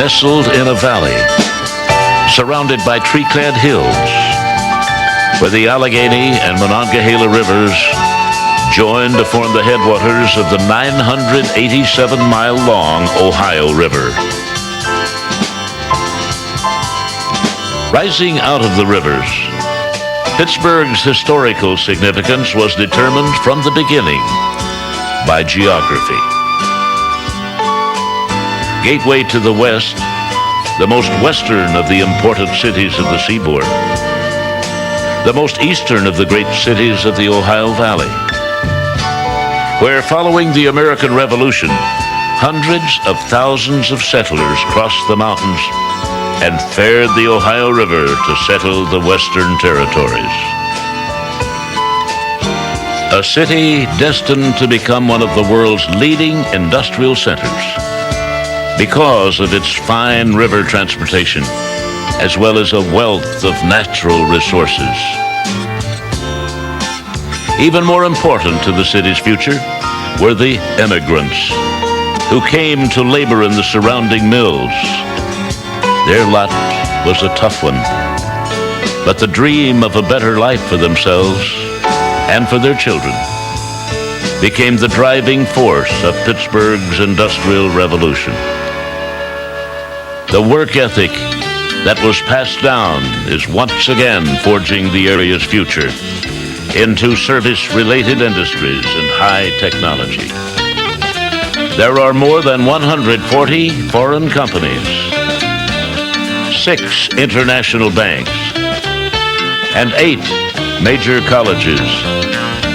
nestled in a valley, surrounded by tree-clad hills, where the Allegheny and Monongahela rivers join to form the headwaters of the 987-mile-long Ohio River. Rising out of the rivers, Pittsburgh's historical significance was determined from the beginning by geography. Gateway to the west, the most western of the important cities of the seaboard, the most eastern of the great cities of the Ohio Valley, where following the American Revolution, hundreds of thousands of settlers crossed the mountains and fared the Ohio River to settle the western territories. A city destined to become one of the world's leading industrial centers because of its fine river transportation, as well as a wealth of natural resources. Even more important to the city's future were the immigrants who came to labor in the surrounding mills. Their lot was a tough one, but the dream of a better life for themselves and for their children became the driving force of Pittsburgh's industrial revolution. The work ethic that was passed down is once again forging the area's future into service-related industries and high technology. There are more than 140 foreign companies, 6 international banks, and 8 major colleges,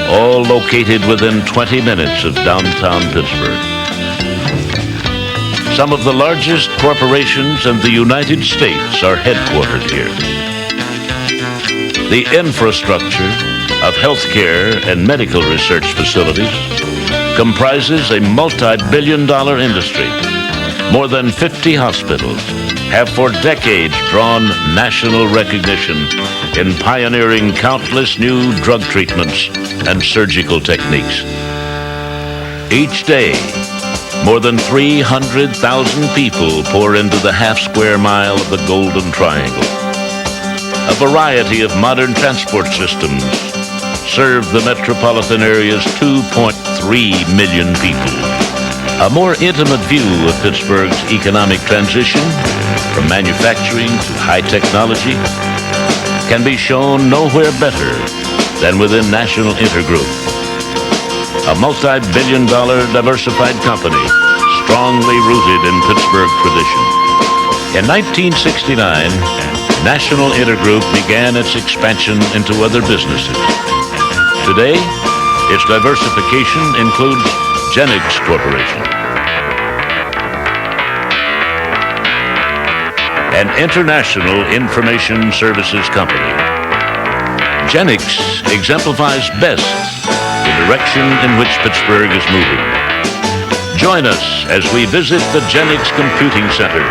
all located within 20 minutes of downtown Pittsburgh. Some of the largest corporations in the United States are headquartered here. The infrastructure of healthcare and medical research facilities comprises a multi-billion-dollar industry. More than 50 hospitals have for decades drawn national recognition in pioneering countless new drug treatments and surgical techniques. Each day, more than 300,000 people pour into the half-square mile of the Golden Triangle. A variety of modern transport systems serve the metropolitan area's 2.3 million people. A more intimate view of Pittsburgh's economic transition from manufacturing to high technology can be shown nowhere better than within National Intergroup, a multi-billion-dollar diversified company strongly rooted in Pittsburgh tradition. In 1969, National Intergroup began its expansion into other businesses. Today, its diversification includes Genix Corporation, an international information services company. Genix exemplifies best the direction in which Pittsburgh is moving. Join us as we visit the Genix Computing Center,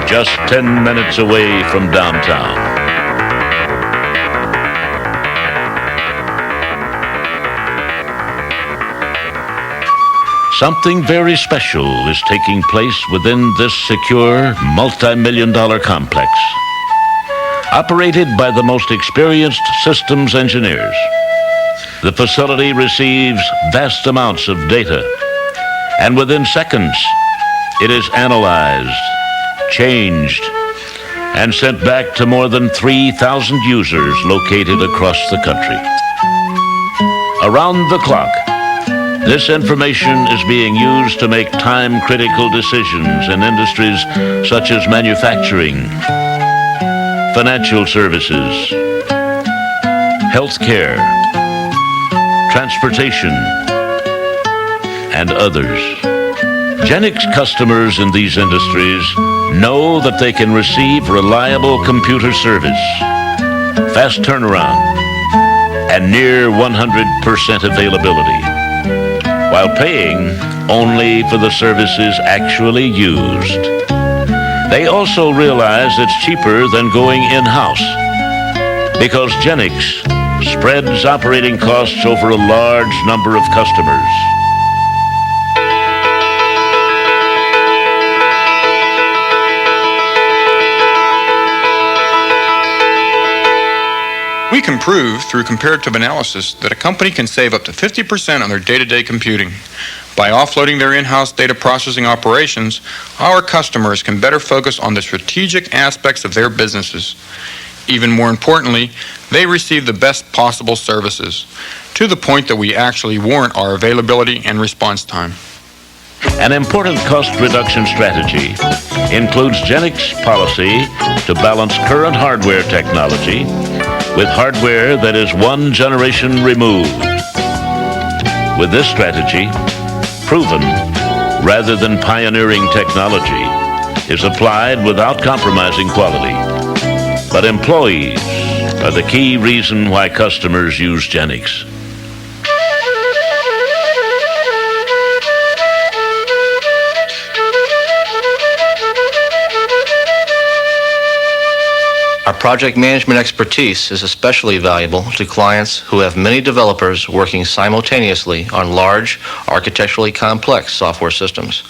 just 10 minutes away from downtown. Something very special is taking place within this secure, multi-million-dollar complex. Operated by the most experienced systems engineers, the facility receives vast amounts of data, and within seconds, it is analyzed, changed, and sent back to more than 3,000 users located across the country. Around the clock, this information is being used to make time-critical decisions in industries such as manufacturing, financial services, healthcare, transportation, and others. Genix customers in these industries know that they can receive reliable computer service, fast turnaround, and near 100% availability, while paying only for the services actually used. They also realize it's cheaper than going in-house because Genix spreads operating costs over a large number of customers. We can prove through comparative analysis that a company can save up to 50% on their day-to-day computing. By offloading their in-house data processing operations, our customers can better focus on the strategic aspects of their businesses. Even more importantly, they receive the best possible services, to the point that we actually warrant our availability and response time. An important cost reduction strategy includes Genix policy to balance current hardware technology with hardware that is one generation removed. With this strategy, proven rather than pioneering technology is applied without compromising quality. But employees are the key reason why customers use Genix. Our project management expertise is especially valuable to clients who have many developers working simultaneously on large, architecturally complex software systems.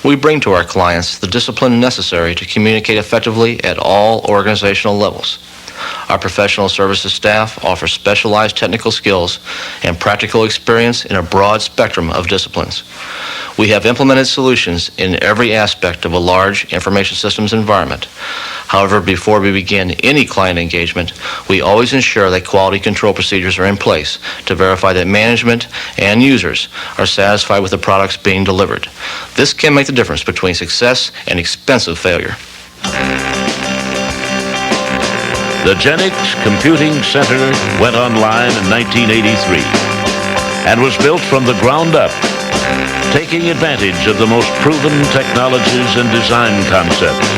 We bring to our clients the discipline necessary to communicate effectively at all organizational levels. Our professional services staff offers specialized technical skills and practical experience in a broad spectrum of disciplines. We have implemented solutions in every aspect of a large information systems environment. However, before we begin any client engagement, we always ensure that quality control procedures are in place to verify that management and users are satisfied with the products being delivered. This can make the difference between success and expensive failure. The Genix Computing Center went online in 1983 and was built from the ground up, taking advantage of the most proven technologies and design concepts.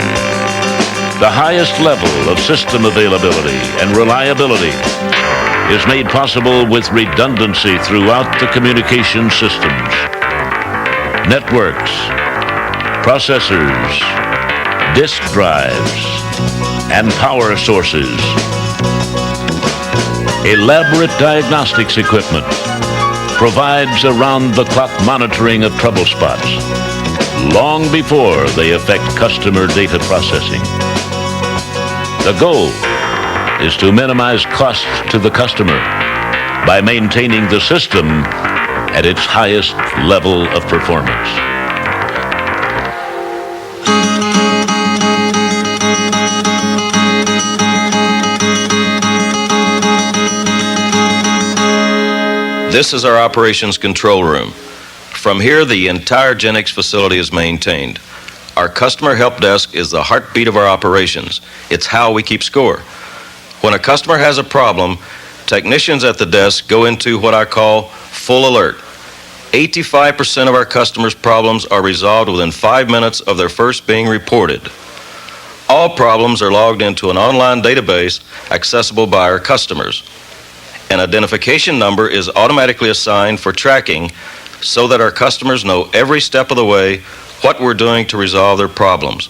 The highest level of system availability and reliability is made possible with redundancy throughout the communication systems, networks, processors, disk drives, and power sources. Elaborate diagnostics equipment provides around-the-clock monitoring of trouble spots long before they affect customer data processing. The goal is to minimize costs to the customer by maintaining the system at its highest level of performance. This is our operations control room. From here, the entire Genix facility is maintained. Our customer help desk is the heartbeat of our operations. It's how we keep score. When a customer has a problem, technicians at the desk go into what I call full alert. 85% of our customers' problems are resolved within 5 minutes of their first being reported. All problems are logged into an online database accessible by our customers. An identification number is automatically assigned for tracking so that our customers know every step of the way what we're doing to resolve their problems.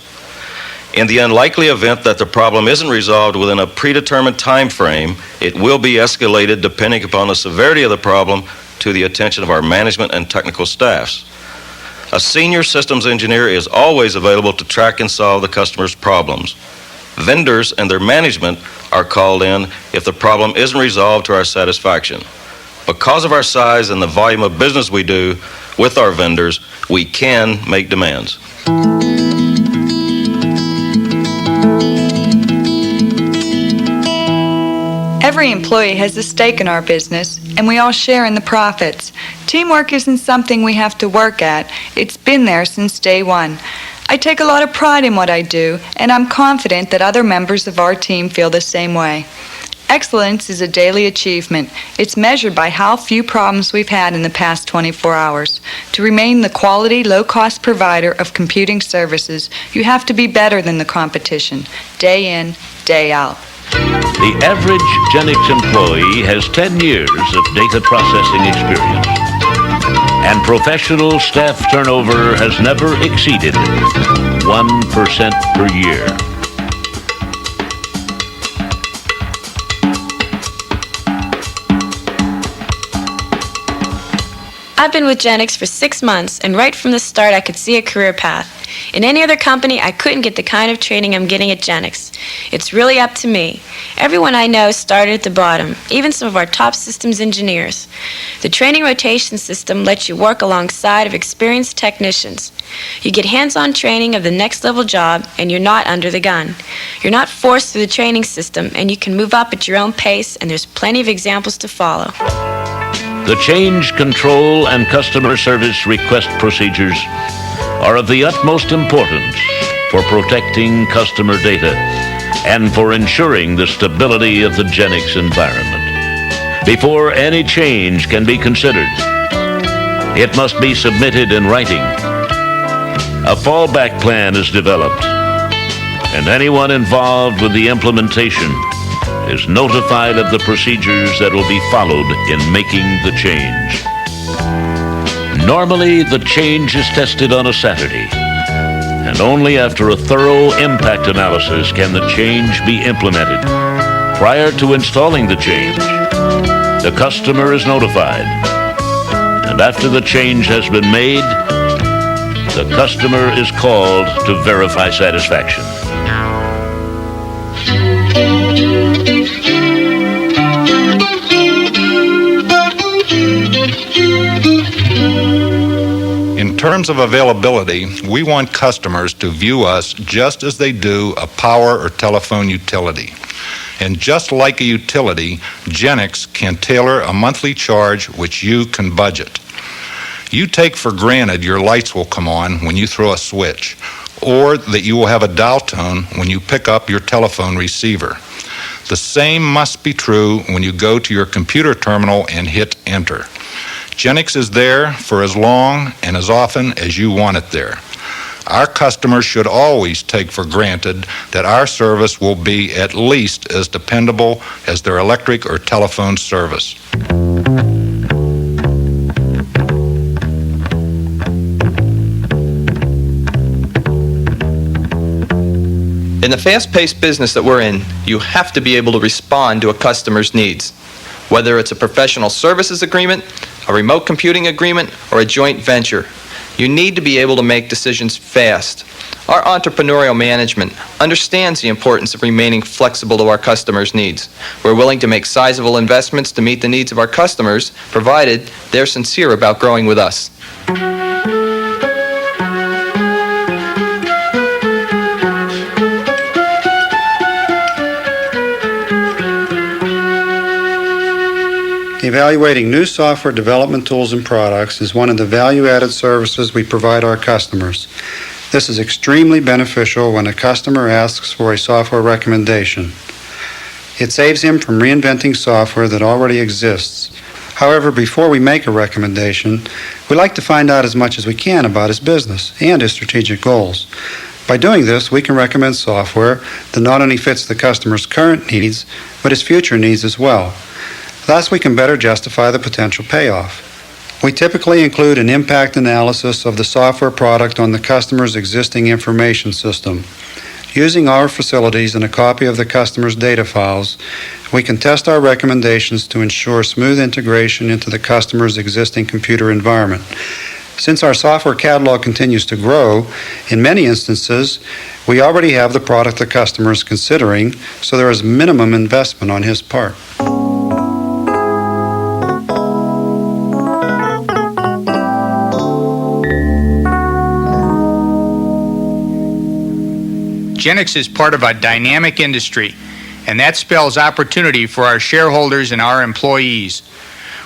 In the unlikely event that the problem isn't resolved within a predetermined time frame, it will be escalated depending upon the severity of the problem to the attention of our management and technical staffs. A senior systems engineer is always available to track and solve the customer's problems. Vendors and their management are called in if the problem isn't resolved to our satisfaction. Because of our size and the volume of business we do with our vendors, we can make demands. Every employee has a stake in our business, and we all share in the profits. Teamwork isn't something we have to work at. It's been there since day one. I take a lot of pride in what I do, and I'm confident that other members of our team feel the same way. Excellence is a daily achievement. It's measured by how few problems we've had in the past 24 hours. To remain the quality, low-cost provider of computing services, you have to be better than the competition, day in, day out. The average Genix employee has 10 years of data processing experience, and professional staff turnover has never exceeded 1% per year. I've been with Genix for 6 months, and right from the start I could see a career path. In any other company, I couldn't get the kind of training I'm getting at Genix. It's really up to me. Everyone I know started at the bottom, even some of our top systems engineers. The training rotation system lets you work alongside of experienced technicians. You get hands-on training of the next level job, and you're not under the gun. You're not forced through the training system, and you can move up at your own pace, and there's plenty of examples to follow. The change, control, and customer service request procedures are of the utmost importance for protecting customer data and for ensuring the stability of the Genix environment. Before any change can be considered, it must be submitted in writing. A fallback plan is developed, and anyone involved with the implementation is notified of the procedures that will be followed in making the change. Normally, the change is tested on a Saturday, and only after a thorough impact analysis can the change be implemented. Prior to installing the change, the customer is notified, and after the change has been made, the customer is called to verify satisfaction. In terms of availability, we want customers to view us just as they do a power or telephone utility. And just like a utility, Genix can tailor a monthly charge which you can budget. You take for granted your lights will come on when you throw a switch, or that you will have a dial tone when you pick up your telephone receiver. The same must be true when you go to your computer terminal and hit enter. Genix is there for as long and as often as you want it there. Our customers should always take for granted that our service will be at least as dependable as their electric or telephone service. In the fast-paced business that we're in, you have to be able to respond to a customer's needs. Whether it's a professional services agreement, a remote computing agreement, or a joint venture, you need to be able to make decisions fast. Our entrepreneurial management understands the importance of remaining flexible to our customers' needs. We're willing to make sizable investments to meet the needs of our customers, provided they're sincere about growing with us. Evaluating new software development tools and products is one of the value-added services we provide our customers. This is extremely beneficial when a customer asks for a software recommendation. It saves him from reinventing software that already exists. However, before we make a recommendation, we like to find out as much as we can about his business and his strategic goals. By doing this, we can recommend software that not only fits the customer's current needs, but his future needs as well. Thus, we can better justify the potential payoff. We typically include an impact analysis of the software product on the customer's existing information system. Using our facilities and a copy of the customer's data files, we can test our recommendations to ensure smooth integration into the customer's existing computer environment. Since our software catalog continues to grow, in many instances, we already have the product the customer is considering, so there is minimum investment on his part. Genix is part of a dynamic industry, and that spells opportunity for our shareholders and our employees.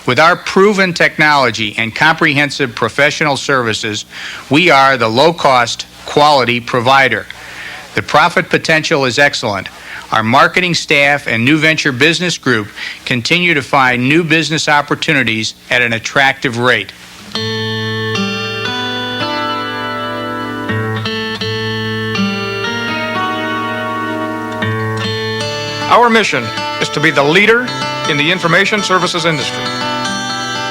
With our proven technology and comprehensive professional services, we are the low-cost, quality provider. The profit potential is excellent. Our marketing staff and new venture business group continue to find new business opportunities at an attractive rate. Our mission is to be the leader in the information services industry.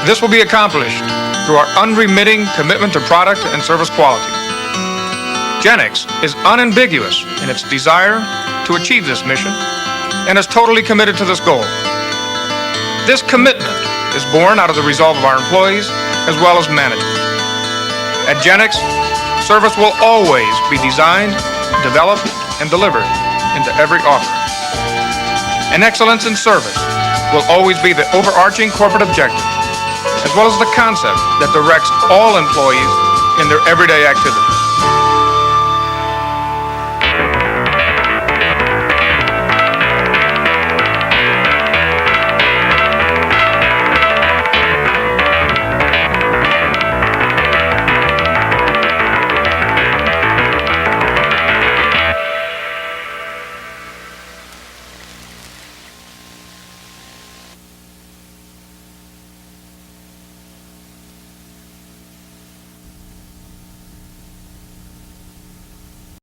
This will be accomplished through our unremitting commitment to product and service quality. Genix is unambiguous in its desire to achieve this mission and is totally committed to this goal. This commitment is born out of the resolve of our employees as well as management. At Genix, service will always be designed, developed, and delivered into every offer. And excellence in service will always be the overarching corporate objective, as well as the concept that directs all employees in their everyday activities.